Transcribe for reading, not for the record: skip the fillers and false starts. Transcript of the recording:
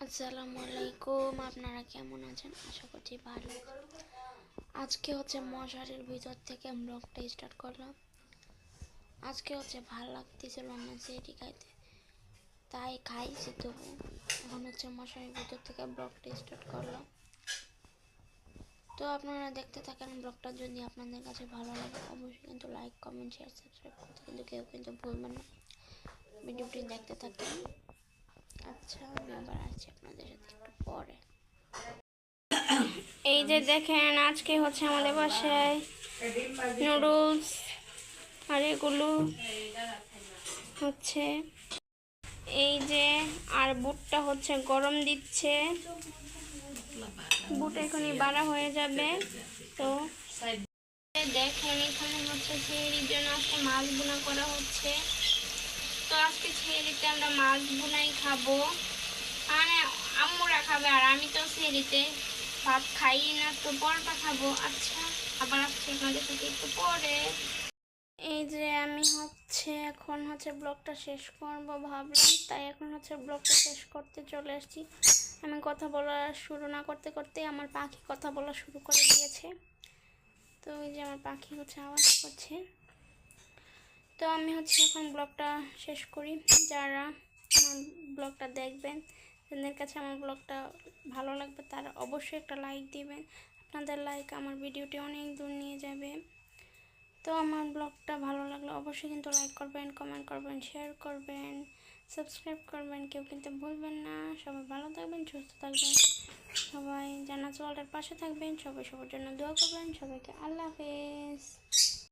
আসসালামু আলাইকুম, আপনারা কেমন আছেন? আশা করছি ভালো। আজকে হচ্ছে মশারির ভিতর থেকে ব্লগটা স্টার্ট করলাম। আজকে হচ্ছে ভাল লাগতেছিল না সেটি খাইতে, তাই খাইছি। তবু এখন হচ্ছে মশারির ভিতর থেকে ব্লগটা স্টার্ট করলাম। তো আপনারা দেখতে থাকেন ব্লগটা। যদি আপনাদের কাছে ভালো লাগে অবশ্যই কিন্তু লাইক, কমেন্ট, শেয়ার, সাবস্ক্রাইব করতে কিন্তু কেউ কিন্তু ভুলবেন না। ভিডিওটি দেখতে থাকেন। আচ্ছা, আমি আবার আসছি আপনাদের সাথে একটু পরে। এই যে দেখেন, আজকে হচ্ছে আমাদের বাসায় নুডলস, আর এগুলো হচ্ছে এই যে, আর বুটটা হচ্ছে গরম দিচ্ছে। বুট এখনই বাড়া হয়ে যাবে। তো দেখেন, এখানে হচ্ছে সেহরির জন্য আজকে মাছ বোনা করা হচ্ছে। তো আজকে সেহরিতে আমরা মাছ বোনাই খাবো, মানে আম্মুরা খাবে, আর আমি তো সেহরিতে ভাত খাই না, তো পরোটা খাবো। আচ্ছা, আবার আসছি আপনাদের সাথে একটু পরে। এই যে আমি হচ্ছে এখন হচ্ছে ব্লগটা শেষ করব ভাবলাম, তাই এখন হচ্ছে ব্লগটা শেষ করতে চলে আসছি। আমি কথা বলা শুরু না করতে করতে আমার পাখি কথা বলা শুরু করে দিয়েছে। তো ওই যে আমার পাখি হচ্ছে আওয়াজ করছে। তো আমি হচ্ছে এখন ব্লগটা শেষ করি। যারা আমার ব্লগটা দেখবেন, যাদের কাছে আমার ব্লগটা ভালো লাগবে, তারা অবশ্যই একটা লাইক দিবেন। আপনাদের লাইক আমার ভিডিওটি অনেক দূর নিয়ে যাবে। তো আমার ব্লগটা ভালো লাগলে অবশ্যই কিন্তু লাইক করবেন, কমেন্ট করবেন, শেয়ার করবেন, সাবস্ক্রাইব করবেন, কেউ কিন্তু ভুলবেন না। সবাই ভালো থাকবেন, সুস্থ থাকবেন, সবাই জান্নাতুল ওয়ার্ল্ডের পাশে থাকবেন, সবাই সবার জন্য দোয়া করবেন। সবাইকে আল্লাহ হাফেজ।